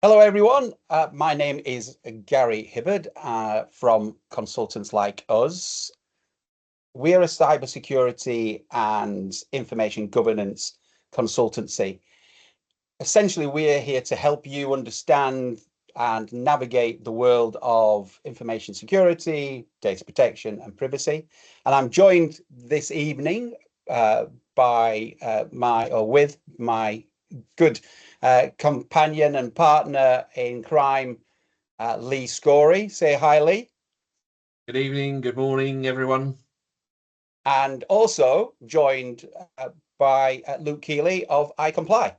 Hello, everyone. My name is Gary Hibbard from Consultants Like Us. We're a cybersecurity and information governance consultancy. Essentially, we're here to help you understand and navigate the world of information security, data protection, and privacy. And I'm joined this evening with my good companion and partner in crime, Lee Scory. Say hi, Lee. Good evening, good morning, everyone. And also joined by Luke Keeley of iComply.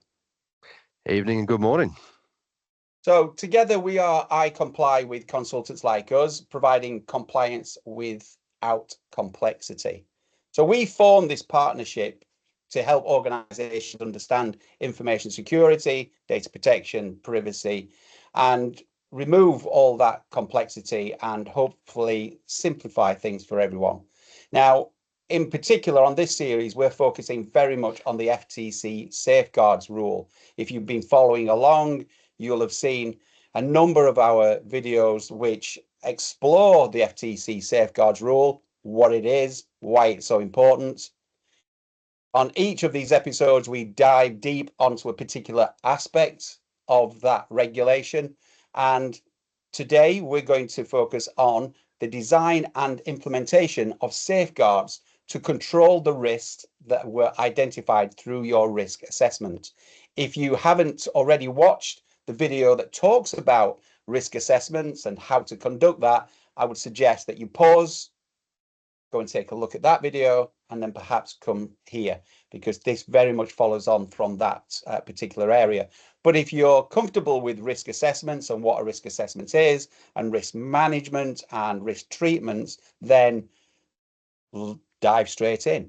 Evening and good morning. So together we are iComply with Consultants Like Us, providing compliance without complexity. So we formed this partnership to help organizations understand information security, data protection, privacy, and remove all that complexity and hopefully simplify things for everyone. Now, in particular, on this series, we're focusing very much on the FTC safeguards rule. If you've been following along, you'll have seen a number of our videos which explore the FTC safeguards rule, what it is, why it's so important. On each of these episodes, we dive deep onto a particular aspect of that regulation. And today we're going to focus on the design and implementation of safeguards to control the risks that were identified through your risk assessment. If you haven't already watched the video that talks about risk assessments and how to conduct that, I would suggest that you pause, go and take a look at that video, and then perhaps come here, because this very much follows on from that particular area. But if you're comfortable with risk assessments and what a risk assessment is, and risk management and risk treatments, then we'll dive straight in.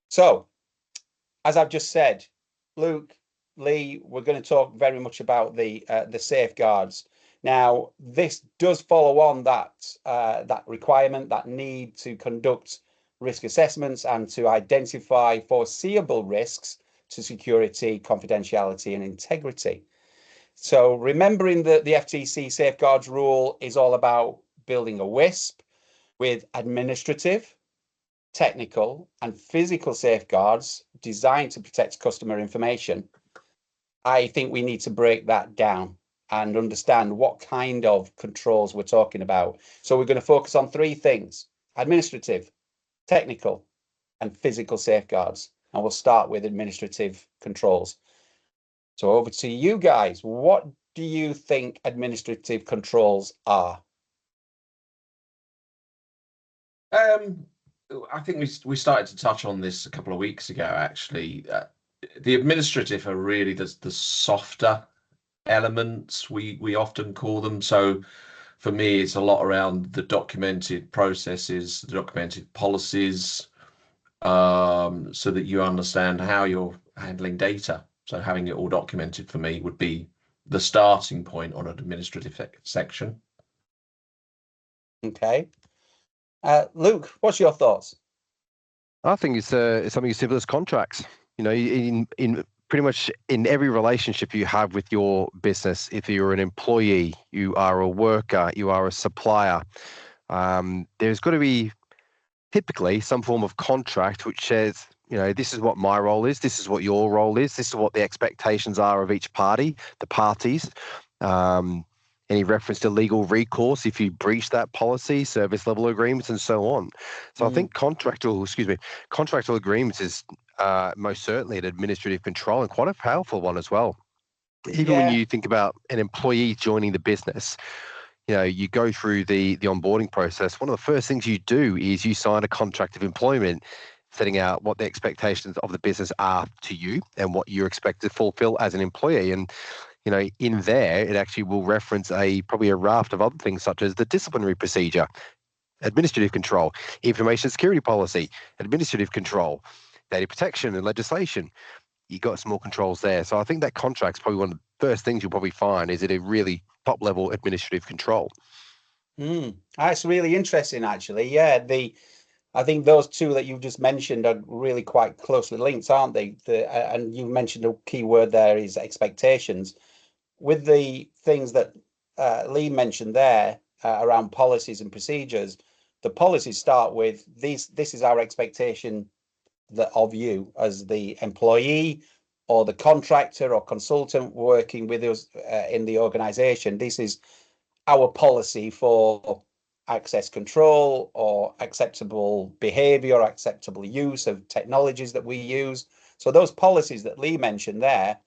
So, as I've just said, Luke, Lee, we're going to talk very much about the safeguards. Now, this does follow on that requirement, that need to conduct risk assessments and to identify foreseeable risks to security, confidentiality, and integrity. So remembering that the FTC safeguards rule is all about building a WISP with administrative, technical, and physical safeguards designed to protect customer information, I think we need to break that down and understand what kind of controls we're talking about. So we're going to focus on three things: administrative, technical, and physical safeguards. And we'll start with administrative controls. So over to you guys. What do you think administrative controls are? I think we started to touch on this a couple of weeks ago, actually. The administrative are really the softer elements, we often call them. So for me, it's a lot around the documented processes, the documented policies, so that you understand how you're handling data. So having it all documented for me would be the starting point on an administrative section. Okay. Luke, what's your thoughts? I think it's something as simple as contracts. You know, in pretty much in every relationship you have with your business, if you're an employee, you are a worker, you are a supplier, there's got to be typically some form of contract which says, you know, this is what my role is, this is what your role is, this is what the expectations are of each party, the parties. Any reference to legal recourse if you breach that policy, service level agreements, and so on. So I think contractual agreements is most certainly an administrative control, and quite a powerful one as well. Even when you think about an employee joining the business, you know, you go through the onboarding process. One of the first things you do is you sign a contract of employment, setting out what the expectations of the business are to you and what you're expected to fulfill as an employee. And you know, in there, it actually will reference probably a raft of other things, such as the disciplinary procedure, administrative control, information security policy, administrative control, data protection and legislation. You got some more controls there. So I think that contract's probably one of the first things you'll probably find is it a really top level administrative control. That's really interesting, actually. Yeah, I think those two that you've just mentioned are really quite closely linked, aren't they? And you mentioned a key word there is expectations. with the things that Lee mentioned there around policies and procedures, the policies start with these. This is our expectation of you as the employee or the contractor or consultant working with us in the organization. This is our policy for access control or acceptable behavior, acceptable use of technologies that we use. So those policies that Lee mentioned there,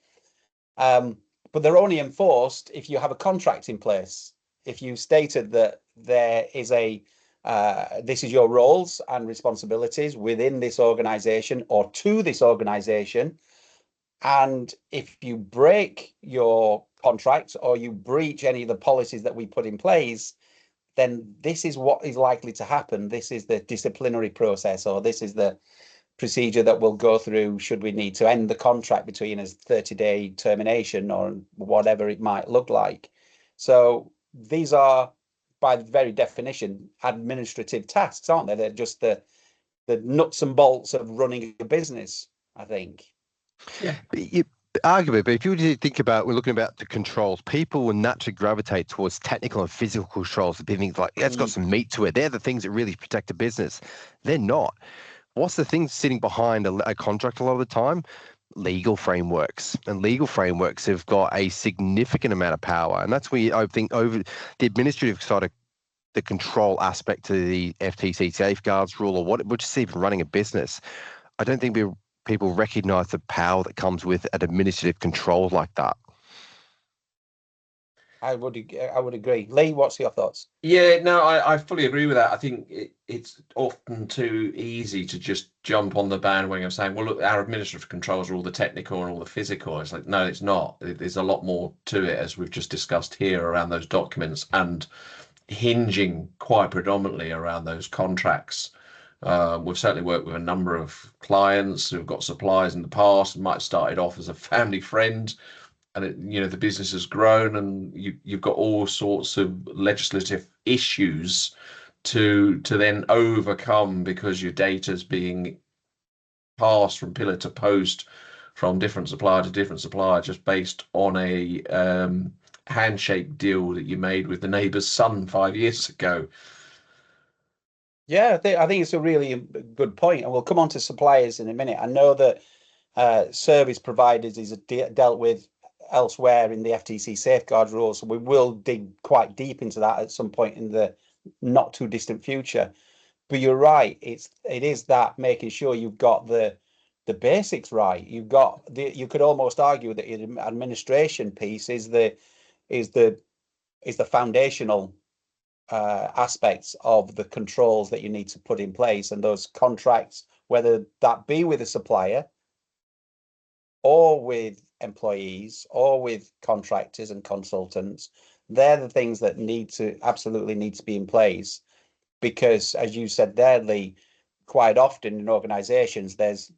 but they're only enforced if you have a contract in place. If you stated that there is this is your roles and responsibilities within this organization or to this organization, and if you break your contract or you breach any of the policies that we put in place, then this is what is likely to happen. This is the disciplinary process, or this is the procedure that we'll go through should we need to end the contract between us, 30-day termination or whatever it might look like. So these are, by very definition, administrative tasks, aren't they? They're just the nuts and bolts of running a business, I think. Yeah. Arguably, but if you were to think about, we're looking about the controls, people will naturally gravitate towards technical and physical controls, the things like, that's got some meat to it. They're the things that really protect a business. They're not. What's the thing sitting behind a contract a lot of the time? Legal frameworks. And legal frameworks have got a significant amount of power. And that's where I think over the administrative side of the control aspect to the FTC safeguards rule, or which is even running a business. I don't think people recognize the power that comes with an administrative control like that. I would agree. Lee, what's your thoughts? Yeah, no, I fully agree with that. I think it's often too easy to just jump on the bandwagon of saying, well, look, our administrative controls are all the technical and all the physical. It's like, no, it's not. There's a lot more to it, as we've just discussed here, around those documents and hinging quite predominantly around those contracts. We've certainly worked with a number of clients who've got suppliers in the past, might have started off as a family friend, and the business has grown, and you've got all sorts of legislative issues to then overcome because your data's being passed from pillar to post from different supplier to different supplier just based on a handshake deal that you made with the neighbour's son 5 years ago. Yeah, I think it's a really good point, and we'll come on to suppliers in a minute. I know that service providers is dealt with elsewhere in the FTC safeguard rules, so we will dig quite deep into that at some point in the not too distant future. But you're right, it is that making sure you've got the basics right. You could almost argue that the administration piece is the foundational aspects of the controls that you need to put in place, and those contracts, whether that be with a supplier or with employees or with contractors and consultants, they're the things that absolutely need to be in place. Because as you said there, Lee, quite often in organizations there's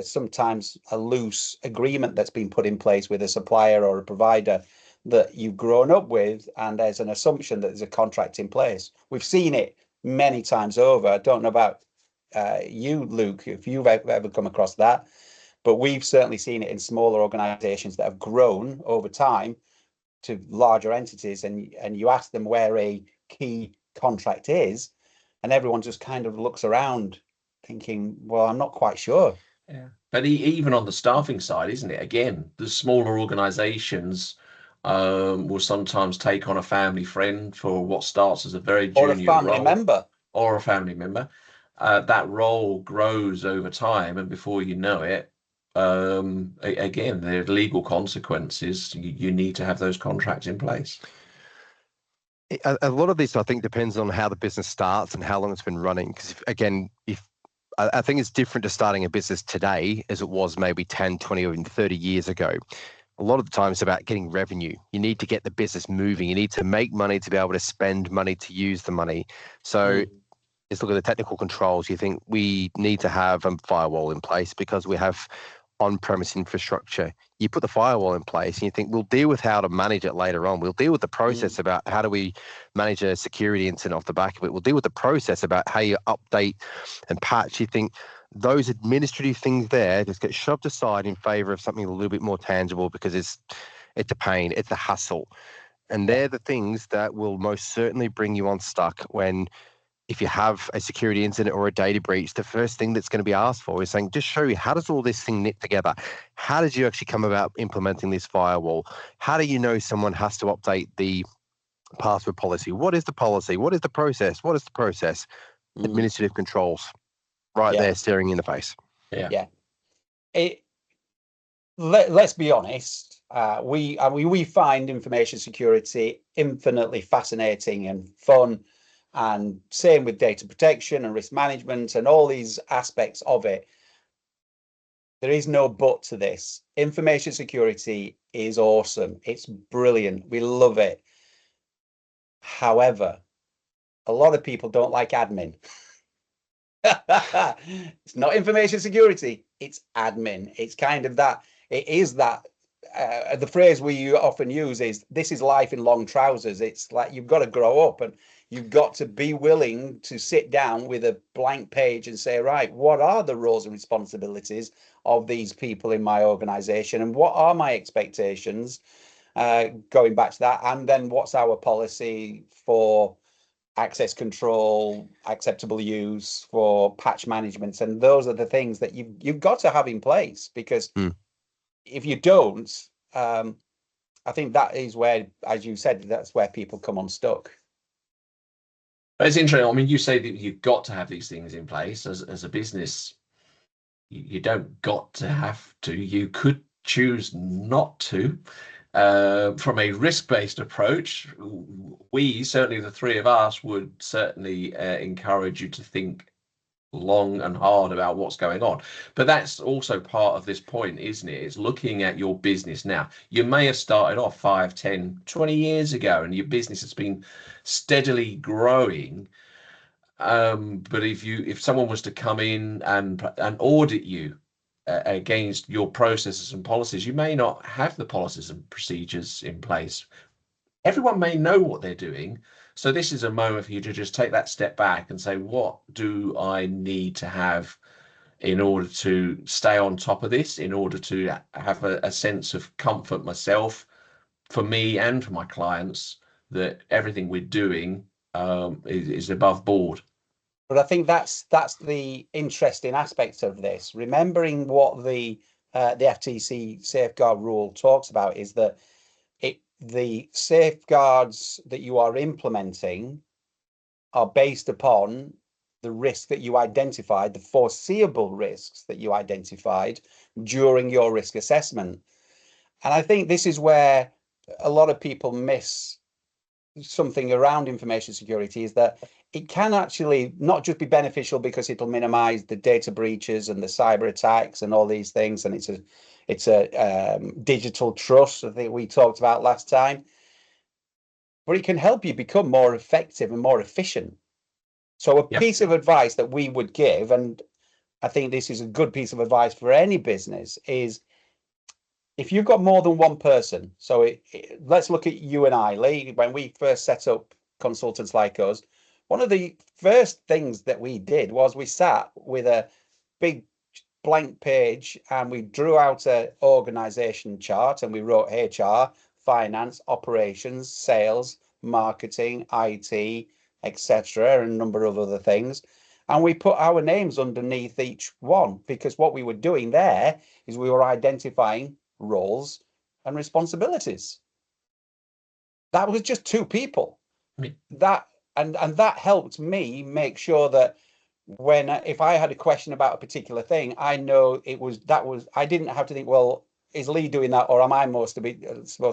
sometimes a loose agreement that's been put in place with a supplier or a provider that you've grown up with, and there's an assumption that there's a contract in place. We've seen it many times over. I don't know about you, Luke, if you've ever come across that, but we've certainly seen it in smaller organizations that have grown over time to larger entities, and you ask them where a key contract is, and everyone just kind of looks around thinking, well, I'm not quite sure. Yeah, but even on the staffing side, isn't it? Again, the smaller organizations will sometimes take on a family friend for what starts as a very junior or a family role, member. Or a family member. That role grows over time, and before you know it, again, there are legal consequences. You need to have those contracts in place. A lot of this, I think, depends on how the business starts and how long it's been running. Because I think it's different to starting a business today as it was maybe 10, 20, or even 30 years ago. A lot of the time it's about getting revenue. You need to get the business moving. You need to make money to be able to spend money to use the money. So let's look at the technical controls. You think we need to have a firewall in place because we have on-premise infrastructure. You put the firewall in place and you think we'll deal with how to manage it later on. We'll deal with the process about how do we manage a security incident off the back of it. We'll deal with the process about how you update and patch. You think those administrative things there just get shoved aside in favor of something a little bit more tangible because it's a pain, it's a hassle. And they're the things that will most certainly bring you unstuck when, if you have a security incident or a data breach, the first thing that's going to be asked for is saying, just show you, how does all this thing knit together? How did you actually come about implementing this firewall? How do you know someone has to update the password policy? What is the policy? What is the process? What is the process? Administrative controls right there staring you in the face. Yeah. Let's be honest. We find information security infinitely fascinating and fun, and same with data protection and risk management and all these aspects of it. There is no but to this. Information security is awesome. It's brilliant. We love it. However, a lot of people don't like admin. It's not information security, it's admin. It's kind of that, it is that, the phrase we often use is, this is life in long trousers. It's like, you've got to grow up and you've got to be willing to sit down with a blank page and say, right, what are the roles and responsibilities of these people in my organization, and what are my expectations, going back to that, and then what's our policy for access control, acceptable use, for patch management. And those are the things that you've got to have in place, because if you don't, I think that is where, as you said, that's where people come unstuck. It's interesting. I mean, you say that you've got to have these things in place as a business. You don't got to have to. You could choose not to. From a risk-based approach, we, certainly the three of us, would certainly encourage you to think long and hard about what's going on. But that's also part of this point, isn't it? It's looking at your business now. You may have started off 5, 10, 20 years ago, and your business has been steadily growing. But if someone was to come in and audit you against your processes and policies, you may not have the policies and procedures in place. Everyone may know what they're doing. So this is a moment for you to just take that step back and say, what do I need to have in order to stay on top of this, in order to have a sense of comfort myself, for me and for my clients, that everything we're doing is above board. But I think that's the interesting aspect of this. Remembering what the FTC safeguard rule talks about is that the safeguards that you are implementing are based upon the risk that you identified, the foreseeable risks that you identified during your risk assessment. And I think this is where a lot of people miss something around information security, is that it can actually not just be beneficial because it'll minimize the data breaches and the cyber attacks and all these things, and it's a digital trust, I think we talked about last time, but it can help you become more effective and more efficient. So a piece of advice that we would give, and I think this is a good piece of advice for any business, is if you've got more than one person, so let's look at you and I, Lee, when we first set up Consultants Like Us, one of the first things that we did was we sat with a big blank page and we drew out an organization chart, and we wrote HR, finance, operations, sales, marketing, IT, etc., and a number of other things. And we put our names underneath each one, because what we were doing there is we were identifying roles and responsibilities. That was just 2 people. That helped me make sure that if I had a question about a particular thing, I know I didn't have to think, well, is Lee doing that, or am I supposed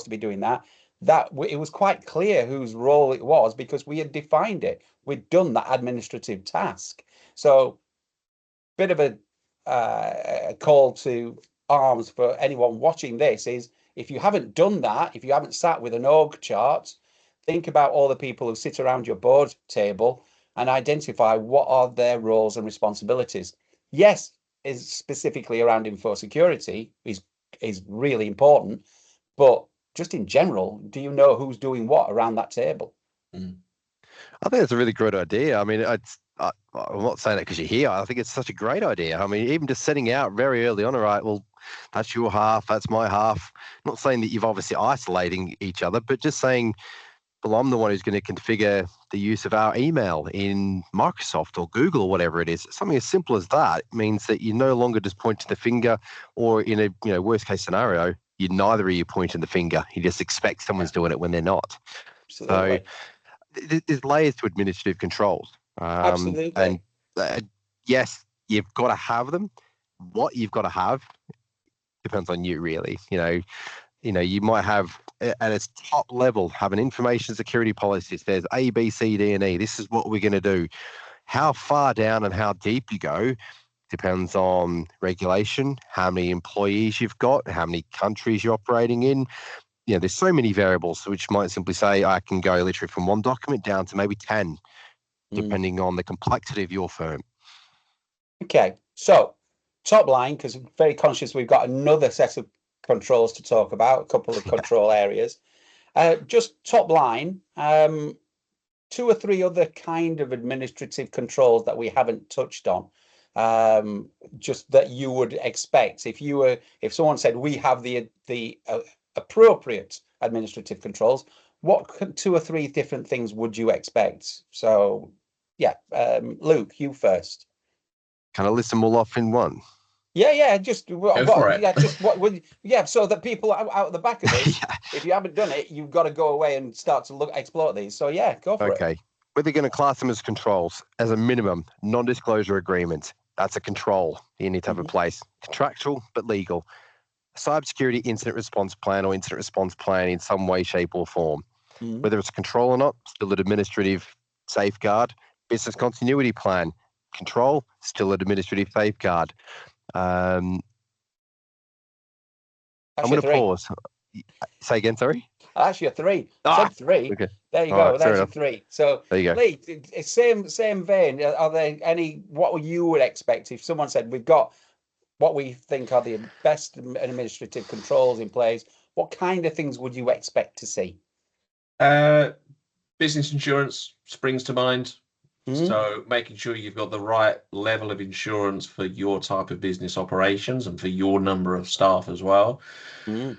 to be doing that? It was quite clear whose role it was, because we had defined it. We'd done that administrative task. So bit of a call to arms for anyone watching this is, if you haven't done that, if you haven't sat with an org chart, think about all the people who sit around your board table and identify what are their roles and responsibilities. Yes, is specifically around info security is really important, but just in general, do you know who's doing what around that table? I think that's a really great idea. I mean, I'm not saying that because you're here. I think it's such a great idea. I mean, even just setting out very early on, all right, well, that's your half, that's my half. Not saying that you've obviously isolating each other, but just saying, well, I'm the one who's going to configure the use of our email in Microsoft or Google or whatever it is. Something as simple as that means that you no longer just point to the finger, or in a worst case scenario, you neither of you pointing the finger. You just expect someone's doing it when they're not. Absolutely. So there's layers to administrative controls. Absolutely. And yes, you've got to have them. What you've got to have depends on you, really. You might have at its top level have an information security policy. It says A, B, C, D, and E. This is what we're going to do. How far down and how deep you go depends on regulation, how many employees you've got, how many countries you're operating in. There's so many variables, which might simply say I can go literally from one document down to maybe 10, depending on the complexity of your firm. Okay, so top line, because I'm very conscious we've got another set of controls to talk about, a couple of control areas. Just top line, 2 or 3 other kind of administrative controls that we haven't touched on, just that you would expect if someone said we have the appropriate administrative controls, what 2 or 3 different things would you expect? So yeah, Luke, you first. Can I list them all off in one? Yeah, just for it. So that people out the back of this, if you haven't done it, you've got to go away and start to explore these. So yeah, go for it. Okay. Whether you're going to class them as controls, as a minimum, non-disclosure agreement, that's a control you need to have in place. Contractual, but legal. Cybersecurity incident response plan or incident response plan in some way, shape, or form. Whether it's a control or not, still an administrative safeguard. Business continuity plan, control, still an administrative safeguard. I'm going to pause. Say again, sorry? That's your 3. Said 3. Okay. There you go. Right, there's your 3. So there you go. Lee, same vein. Are there any, what you would expect if someone said we've got what we think are the best administrative controls in place? What kind of things would you expect to see? Business insurance springs to mind. So making sure you've got the right level of insurance for your type of business operations and for your number of staff as well. What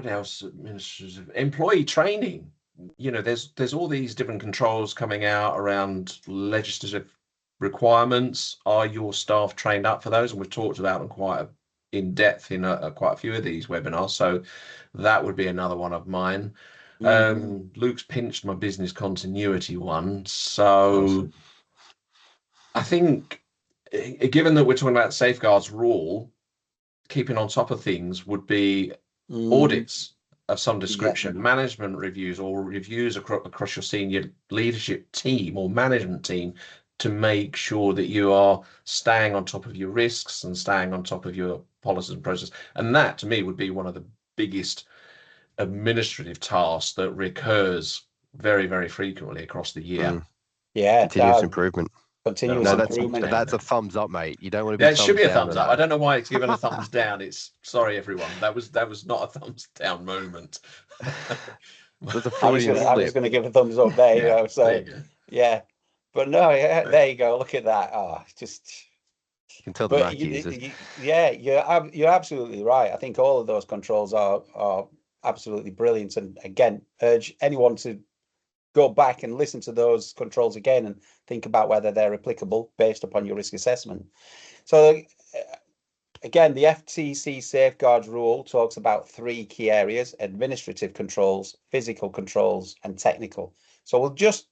else? Administrative employee training. There's all these different controls coming out around legislative requirements. Are your staff trained up for those? And we've talked about them quite in depth in quite a few of these webinars. So that would be another one of mine. Luke's pinched my business continuity one. So awesome. I think, given that we're talking about safeguards rule, keeping on top of things would be audits of some description, management reviews or reviews across your senior leadership team or management team to make sure that you are staying on top of your risks and staying on top of your policies and processes. And that, to me, would be one of the biggest administrative task that recurs very, very frequently across the year. Continuous improvement. Improvement. That's a thumbs up, mate. You don't want to be. It should be a thumbs up. I don't know why it's given a thumbs down. It's sorry, everyone. That was not a thumbs down moment. I was going to give a thumbs up there. So yeah, but no, there you go. Look at that. Just. You can tell the Mac users. You're absolutely right. I think all of those controls are absolutely brilliant, and again, urge anyone to go back and listen to those controls again and think about whether they're applicable based upon your risk assessment. So again, the FTC safeguards rule talks about 3 key areas: administrative controls, physical controls, and technical. So we'll just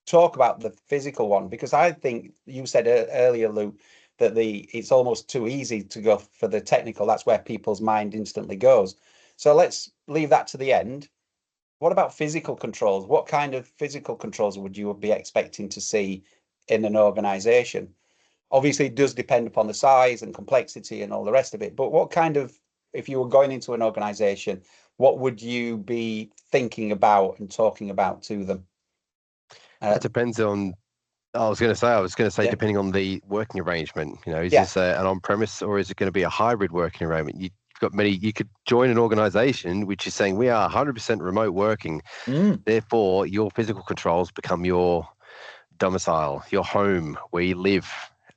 talk about the physical one, because I think you said earlier, Luke, that it's almost too easy to go for the technical. That's where people's mind instantly goes. So let's leave that to the end. What about physical controls? What kind of physical controls would you be expecting to see in an organization? Obviously, it does depend upon the size and complexity and all the rest of it. But what kind of, if you were going into an organization, what would you be thinking about and talking about to them? It depends on, I was going to say, depending on the working arrangement, is this an on-premise or is it going to be a hybrid working arrangement? You've got you could join an organization which is saying we are 100% remote working. Therefore, your physical controls become your domicile, your home, where you live.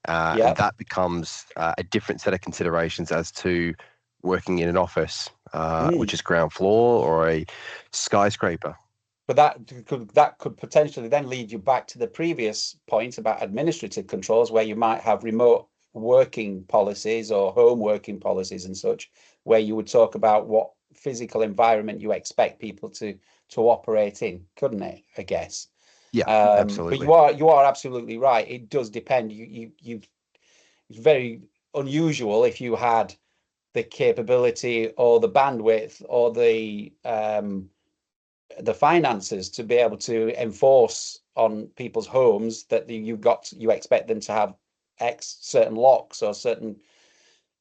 Yeah. And that becomes a different set of considerations as to working in an office, which is ground floor or a skyscraper. But that could potentially then lead you back to the previous point about administrative controls, where you might have remote working policies or home working policies and such, where you would talk about what physical environment you expect people to operate in, couldn't it? I guess. Yeah, But absolutely. you are absolutely right. It does depend. It's very unusual if you had the capability or the bandwidth or the finances to be able to enforce on people's homes that you expect them to have X certain locks or certain,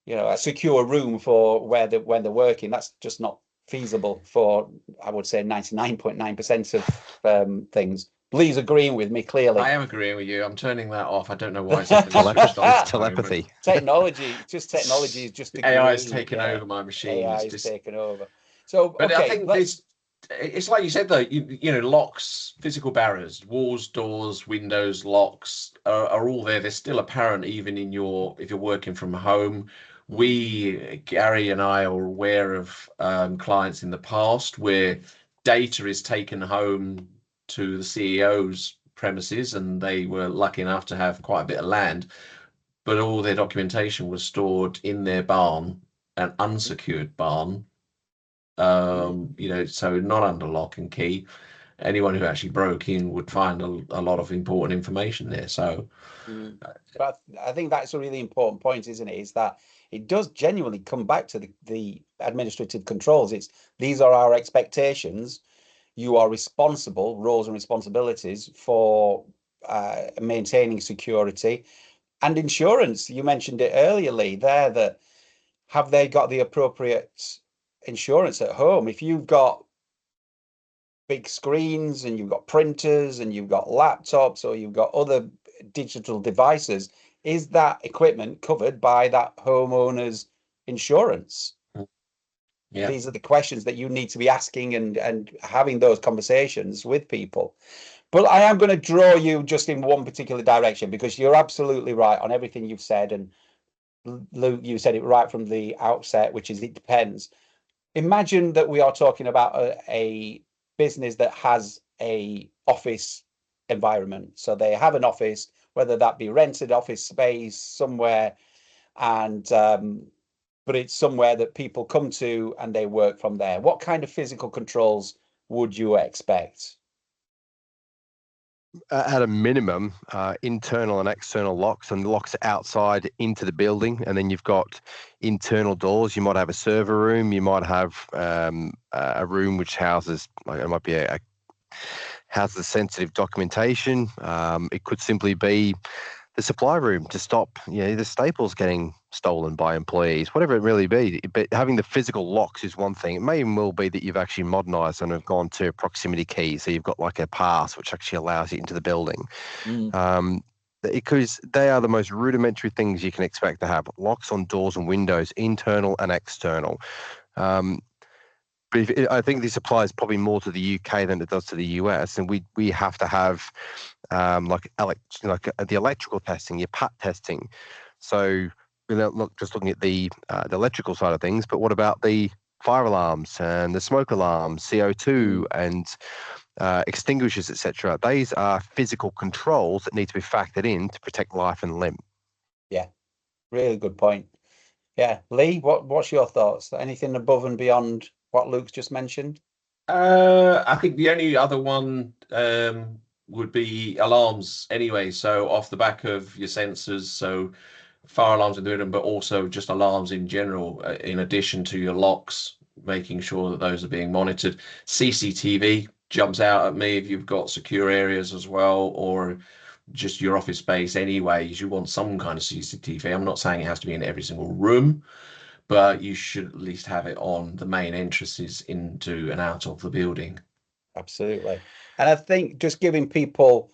a secure room for when they're working. That's just not feasible for, I would say, 99.9% of things. Lee's agreeing with me clearly. I am agreeing with you. I'm turning that off. I don't know why it's switched on. It's telepathy. Technology is just AI is taking over my machine. AI is taking over. So, but okay, I think it's like you said though. Locks, physical barriers, walls, doors, windows, locks are all there. They're still apparent even if you're working from home. Gary and I are aware of clients in the past where data is taken home to the CEO's premises, and they were lucky enough to have quite a bit of land, but all their documentation was stored in their barn, an unsecured barn, so not under lock and key. Anyone who actually broke in would find a lot of important information there. So but I think that's a really important point, isn't it? Is that it does genuinely come back to the administrative controls. These are our expectations. You are responsible, roles and responsibilities for maintaining security and insurance. You mentioned it earlier, Lee, there, that have they got the appropriate insurance at home? If you've got big screens and you've got printers and you've got laptops or you've got other digital devices, is that equipment covered by that homeowner's insurance? Yeah. These are the questions that you need to be asking and having those conversations with people. But I am going to draw you just in one particular direction, because you're absolutely right on everything you've said. And Luke, you said it right from the outset, which is it depends. Imagine that we are talking about a business that has a office environment. So they have an office, whether that be rented office space somewhere, and but it's somewhere that people come to and they work from there. What kind of physical controls would you expect? At a minimum, internal and external locks, and locks outside into the building. And then you've got internal doors. You might have a server room. You might have a room which houses, like it might be houses sensitive documentation. It could simply be the supply room to stop, the staples getting stolen by employees, whatever it really be. But having the physical locks is one thing. It may even well be that you've actually modernized and have gone to proximity keys. So you've got like a pass, which actually allows you into the building. Because they are the most rudimentary things you can expect to have. Locks on doors and windows, internal and external. But I think this applies probably more to the UK than it does to the US. And we have to have like the electrical testing, your PAT testing. So we're not just looking at the electrical side of things, but what about the fire alarms and the smoke alarms, CO2 and extinguishers, etc. These are physical controls that need to be factored in to protect life and limb. Yeah, really good point. Yeah, Lee, what's your thoughts? Anything above and beyond what Luke's just mentioned? I think the only other one would be alarms anyway. So off the back of your sensors, so fire alarms in the building, but also just alarms in general, in addition to your locks, making sure that those are being monitored. CCTV jumps out at me if you've got secure areas as well, or just your office space anyways. You want some kind of CCTV. I'm not saying it has to be in every single room, but you should at least have it on the main entrances into and out of the building. Absolutely. And I think just giving people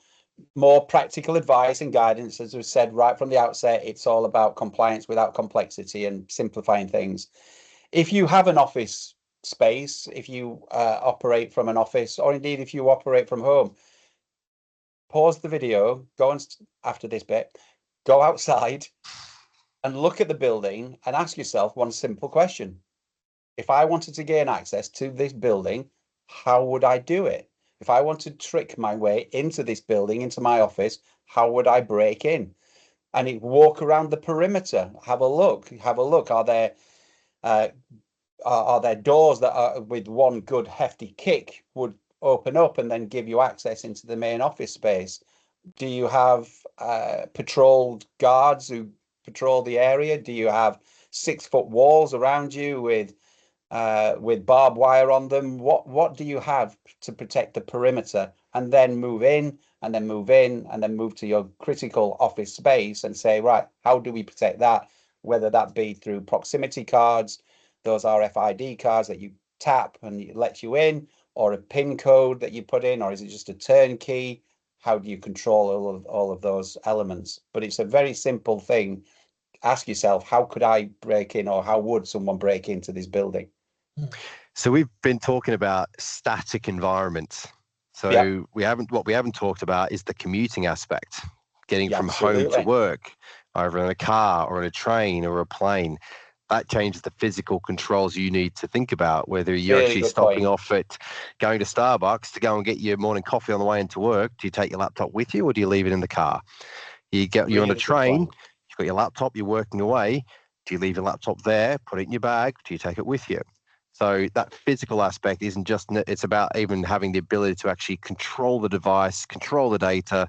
more practical advice and guidance, as we said right from the outset, it's all about compliance without complexity and simplifying things. If you have an office space, if you operate from an office, or indeed if you operate from home, pause the video, go and after this bit, go outside and look at the building and ask yourself one simple question. If I wanted to gain access to this building, how would I do it? If I want to trick my way into this building, into my office, how would I break in? And walk around the perimeter, have a look. Are there doors that are with one good hefty kick would open up and then give you access into the main office space? Do you have patrolled guards who patrol the area? Do you have 6-foot walls around you with barbed wire on them? What do you have to protect the perimeter? And then move in, and then move in, and then move to your critical office space and say, right, how do we protect that? Whether that be through proximity cards, those RFID cards that you tap and it lets you in, or a PIN code that you put in, or is it just a turnkey? How do you control all of those elements? But it's a very simple thing. Ask yourself, how could I break in, or how would someone break into this building? So we've been talking about static environments. So what we haven't talked about is the commuting aspect, getting from home to work, either in a car or in a train or a plane. That changes the physical controls you need to think about, whether you're actually stopping off at going to Starbucks to go and get your morning coffee on the way into work. Do you take your laptop with you, or do you leave it in the car? You're on a train, you've got your laptop, you're working away. Do you leave your laptop there, put it in your bag? Do you take it with you? So that physical aspect isn't just, it's about even having the ability to actually control the device, control the data,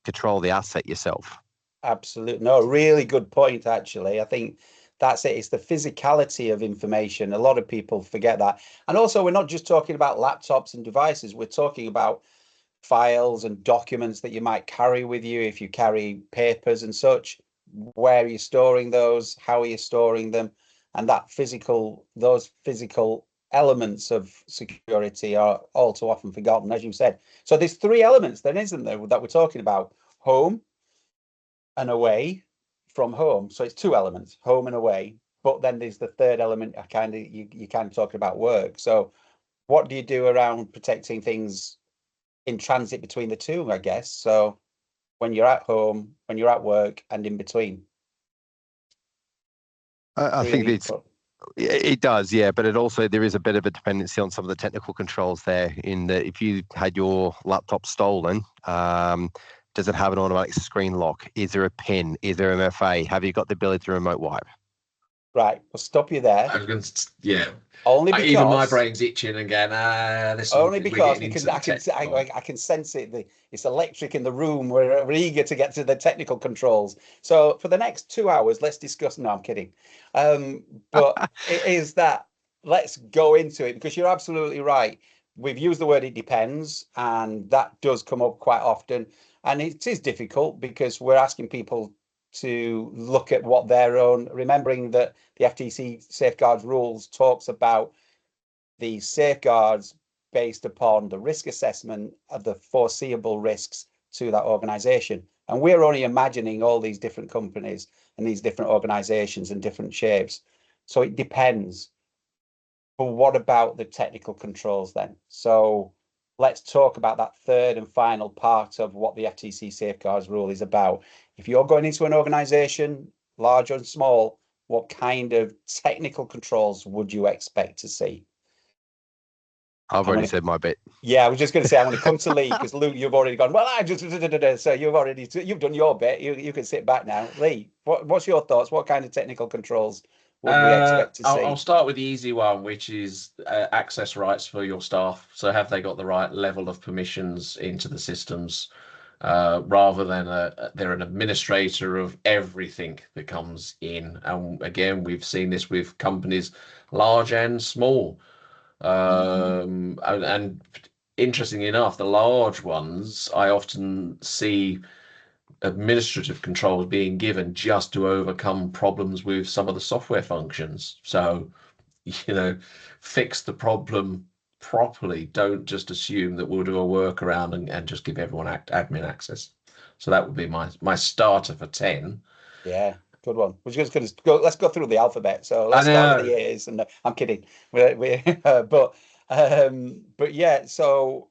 control the asset yourself. Absolutely. No, really good point, actually. I think that's it. It's the physicality of information. A lot of people forget that. And also, we're not just talking about laptops and devices. We're talking about files and documents that you might carry with you if you carry papers and such. Where are you storing those? How are you storing them? And those physical elements of security are all too often forgotten, as you said. So there's 3 elements then, isn't there, that we're talking about? Home and away from home. So it's 2 elements, home and away. But then there's the third element, you kind of talking about work. So what do you do around protecting things in transit between the two, I guess? So when you're at home, when you're at work, and in between. I think it does, yeah, but there is a bit of a dependency on some of the technical controls there, in that if you had your laptop stolen, does it have an automatic screen lock? Is there a PIN? Is there MFA? Have you got the ability to remote wipe? Right, we'll stop you there. Only because even my brain's itching and going, only because I can sense it. It's electric in the room. We're eager to get to the technical controls. So for the next 2 hours, let's discuss. No, I'm kidding. But it is that. Let's go into it, because you're absolutely right. We've used the word "it depends," and that does come up quite often. And it is difficult because we're asking people to look at what their own, remembering that the FTC safeguards rules talks about the safeguards based upon the risk assessment of the foreseeable risks to that organization. And we're only imagining all these different companies and these different organizations in different shapes. So it depends. But what about the technical controls then? So let's talk about that third and final part of what the FTC safeguards rule is about. If you're going into an organization, large or small, what kind of technical controls would you expect to see? I've already said my bit. Yeah, I was just going to say, I'm going to come to Lee, because Luke, you've already gone, well, so you've done your bit. You can sit back now. Lee, what's your thoughts? What kind of technical controls would we expect to see? I'll start with the easy one, which is access rights for your staff. So have they got the right level of permissions into the systems, rather than they're an administrator of everything that comes in. And again, we've seen this with companies large and small. And interestingly enough, the large ones, I often see administrative controls being given just to overcome problems with some of the software functions. So, fix the problem properly. Don't just assume that we'll do a workaround and just give everyone admin access. So that would be my starter for 10. Yeah, good one. We're just going to go. Let's go through the alphabet. So let's start with the A's. And I'm kidding. But yeah. So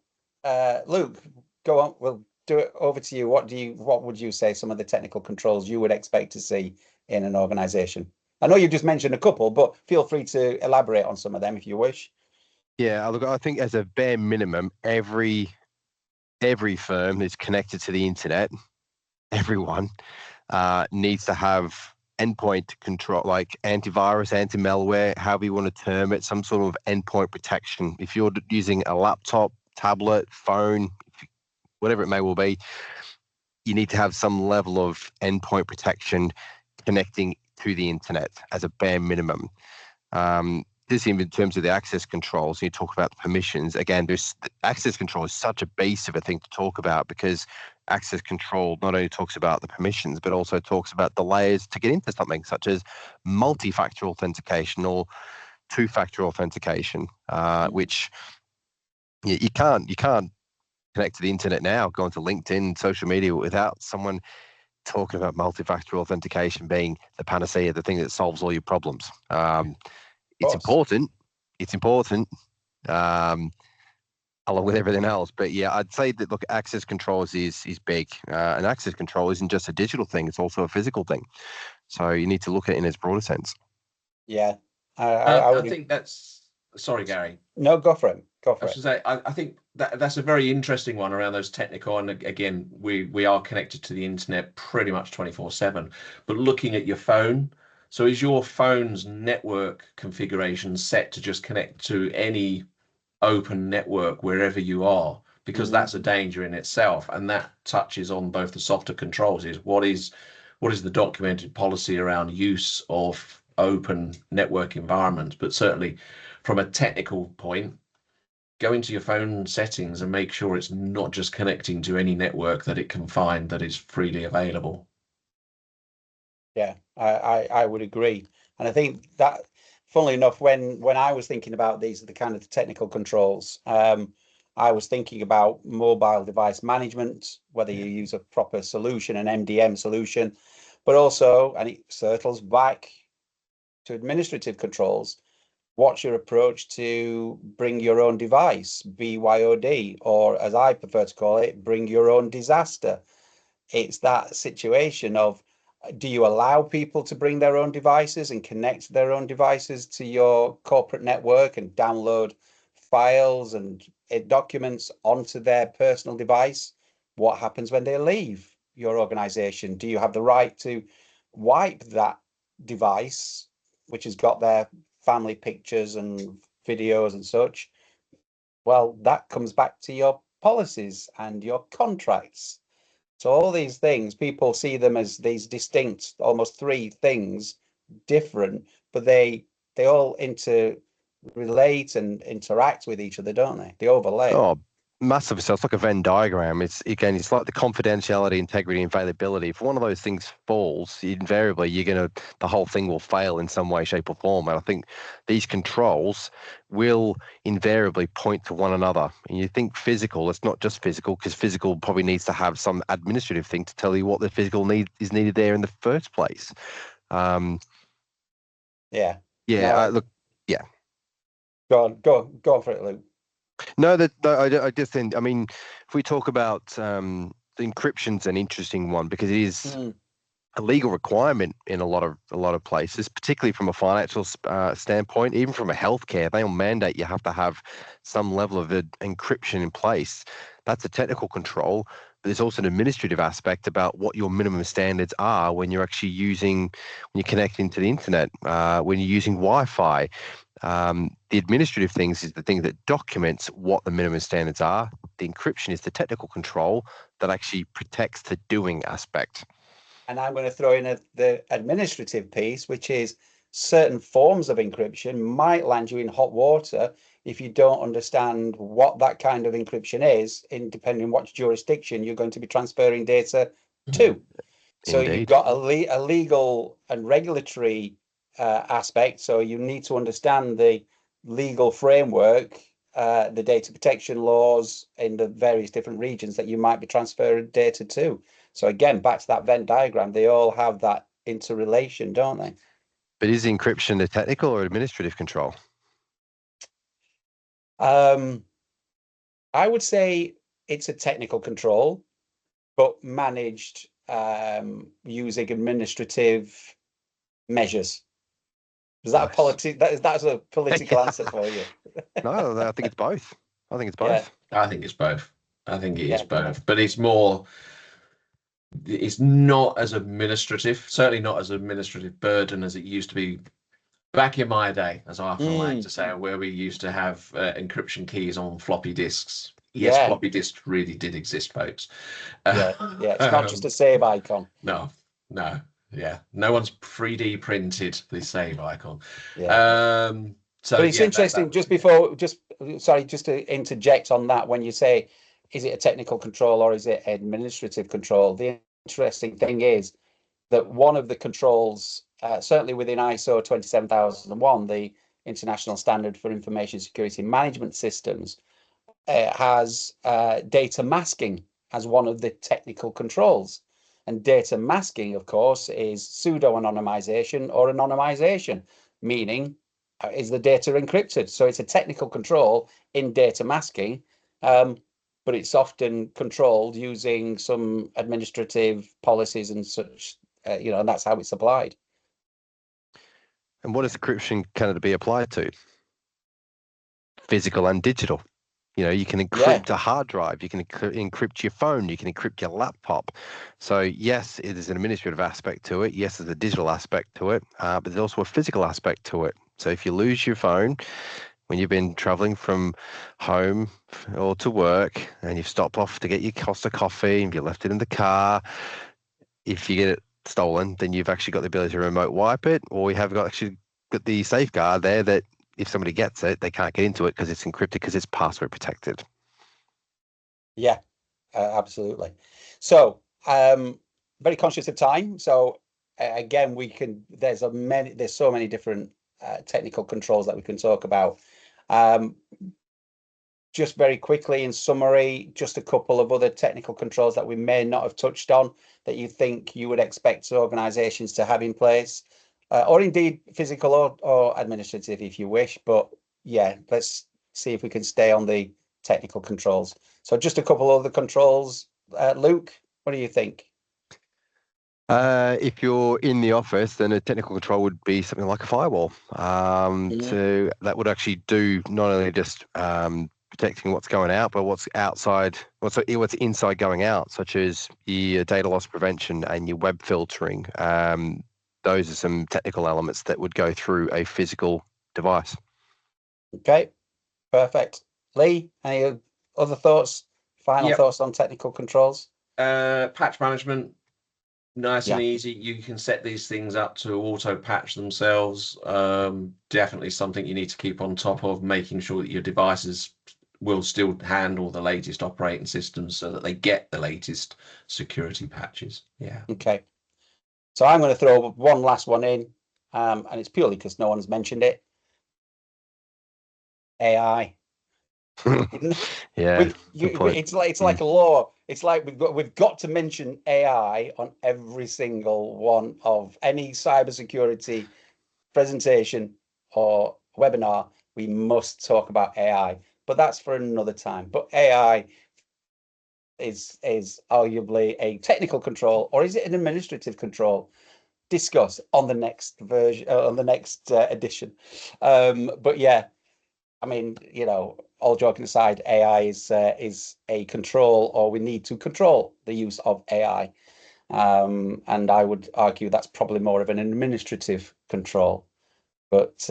Luke, go on. We'll do it over to you. What would you say some of the technical controls you would expect to see in an organization? I know you just mentioned a couple, but feel free to elaborate on some of them if you wish. Yeah, look, I think as a bare minimum, every firm that's connected to the internet, everyone needs to have endpoint control, like antivirus, anti-malware, however you want to term it, some sort of endpoint protection. If you're using a laptop, tablet, phone, whatever it may well be, you need to have some level of endpoint protection connecting to the internet as a bare minimum. This even in terms of the access controls, you talk about the permissions. Again, access control is such a base of a thing to talk about, because access control not only talks about the permissions, but also talks about the layers to get into something, such as multi-factor authentication or two-factor authentication, which you can't connect to the internet now, go onto LinkedIn, social media, without someone talking about multi-factor authentication being the panacea, the thing that solves all your problems. It's important. It's important, along with everything else. But yeah, I'd say that, look, access controls is big, and access control isn't just a digital thing; it's also a physical thing. So you need to look at it in its broader sense. Yeah, I think that's. Sorry, Gary. No, go for it. Go for I should say, I think that's a very interesting one around those technical. And again, we are connected to the internet pretty much 24/7. But looking at your phone, so is your phone's network configuration set to just connect to any open network wherever you are? Because that's a danger in itself, and that touches on both the softer controls. Is what is the documented policy around use of open network environments? But certainly, from a technical point, go into your phone settings and make sure it's not just connecting to any network that it can find that is freely available. Yeah, I would agree. And I think that, funnily enough, when I was thinking about these are the kind of technical controls, I was thinking about mobile device management, whether you use a proper solution, an MDM solution, but also, and it circles back to administrative controls. What's your approach to bring your own device, BYOD, or as I prefer to call it, bring your own disaster? It's that situation of, do you allow people to bring their own devices and connect their own devices to your corporate network and download files and documents onto their personal device? What happens when they leave your organization? Do you have the right to wipe that device, which has got their family pictures and videos and such? Well, that comes back to your policies and your contracts. So all these things, people see them as these distinct, almost three things, different, but they all interrelate and interact with each other, don't they? They overlay. Oh, massive. So it's like a Venn diagram. It's like the confidentiality, integrity, and availability. If one of those things falls, invariably the whole thing will fail in some way, shape, or form. And I think these controls will invariably point to one another. And you think physical, it's not just physical, because physical probably needs to have some administrative thing to tell you what the physical need is needed there in the first place. Yeah. Yeah. No, Look. Yeah. Go on for it, Luke. No, I just think, I mean, if we talk about the encryption's an interesting one, because it is a legal requirement in a lot of places, particularly from a financial standpoint, even from a healthcare. They'll mandate you have to have some level of encryption in place. That's a technical control, but there's also an administrative aspect about what your minimum standards are when you're connecting to the internet, when you're using Wi-Fi. The administrative things is the thing that documents what the minimum standards are. The encryption is the technical control that actually protects the doing aspect. And I'm going to throw in the administrative piece, which is certain forms of encryption might land you in hot water if you don't understand what that kind of encryption is, depending on what jurisdiction you're going to be transferring data to. So Indeed. You've got a legal and regulatory aspect. So you need to understand the legal framework, the data protection laws in the various different regions that you might be transferring data to. So again, back to that Venn diagram, they all have that interrelation, don't they? But is encryption a technical or administrative control? I would say it's a technical control. but managed using administrative measures. Is that that's a political answer for you? No, I think it's both. I think it's Yeah. both. I think it's both. I think it is Yeah. both, but it's more. It's not as administrative, certainly not as administrative burden as it used to be back in my day, as I often like to say, where we used to have encryption keys on floppy disks. Yes, Yeah. floppy disks really did exist, folks. Yeah, yeah. It's not just a save icon. No, yeah. No one's 3D printed the save icon. Yeah. So But it's yeah, interesting, sorry, just to interject on that, when you say, is it a technical control or is it administrative control? The interesting thing is that one of the controls, certainly within ISO 27001, the International Standard for Information Security Management Systems, has data masking as one of the technical controls. And data masking, of course, is pseudo-anonymization or anonymization, meaning is the data encrypted? So it's a technical control in data masking, but it's often controlled using some administrative policies and such, and that's how it's applied. And what is encryption can it be applied to? Physical and digital. You can encrypt a hard drive, you can encrypt your phone, you can encrypt your laptop. So yes, it is an administrative aspect to it. Yes, there's a digital aspect to it, but there's also a physical aspect to it. So if you lose your phone when you've been traveling from home or to work and you've stopped off to get your Costa coffee and you left it in the car, if you get it stolen, then you've actually got the ability to remote wipe it, or you have actually got the safeguard there that if somebody gets it, they can't get into it because it's encrypted, because it's password protected. Yeah, absolutely. So, very conscious of time. So again, there's so many different technical controls that we can talk about. Just very quickly, in summary, just a couple of other technical controls that we may not have touched on that you think you would expect organizations to have in place. Or indeed physical or administrative if you wish, but yeah, let's see if we can stay on the technical controls. So just a couple of the controls. Luke, what do you think? If you're in the office, then a technical control would be something like a firewall. So that would actually do not only just protecting what's going out, but what's outside, what's inside going out, such as your data loss prevention and your web filtering. Those are some technical elements that would go through a physical device. Okay, perfect. Lee, any other thoughts, final thoughts on technical controls? Patch management, nice and easy. You can set these things up to auto patch themselves. Definitely something you need to keep on top of, making sure that your devices will still handle the latest operating systems so that they get the latest security patches. Yeah. Okay. So I'm going to throw one last one in, and it's purely because no one's mentioned it. AI. Yeah, it's like a law. It's like we've got to mention AI on every single one of any cybersecurity presentation or webinar. We must talk about AI, but that's for another time. But AI is arguably a technical control, or is it an administrative control? Discuss on the next version, on the next edition. But yeah, I mean, all joking aside, AI is a control, or we need to control the use of AI. And I would argue that's probably more of an administrative control, but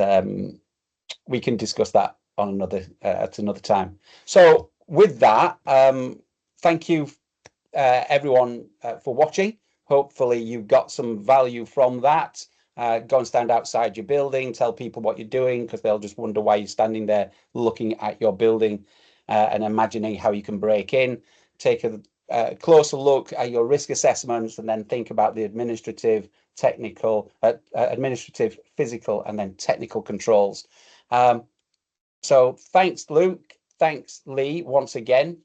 we can discuss that on at another time. So with that, thank you everyone for watching. Hopefully you got some value from that. Go and stand outside your building, tell people what you're doing, because they'll just wonder why you're standing there looking at your building and imagining how you can break in. Take a closer look at your risk assessments, and then think about the administrative, physical, and then technical controls. So thanks, Luke. Thanks, Lee, once again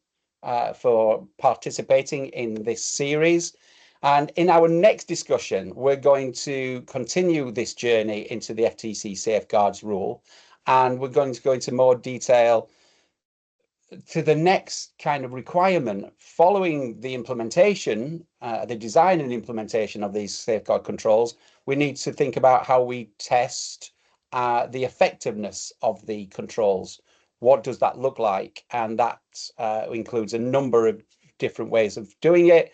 for participating in this series. And in our next discussion, we're going to continue this journey into the FTC safeguards rule, and we're going to go into more detail to the next kind of requirement, following the implementation, the design and implementation of these safeguard controls, we need to think about how we test the effectiveness of the controls. What does that look like? And that includes a number of different ways of doing it,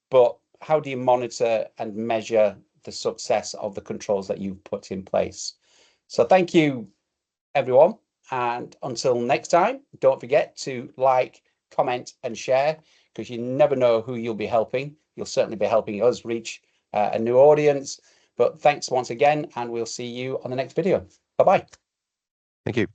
but how do you monitor and measure the success of the controls that you've put in place? So thank you, everyone. And until next time, don't forget to like, comment, and share, because you never know who you'll be helping. You'll certainly be helping us reach a new audience. But thanks once again, and we'll see you on the next video. Bye-bye. Thank you.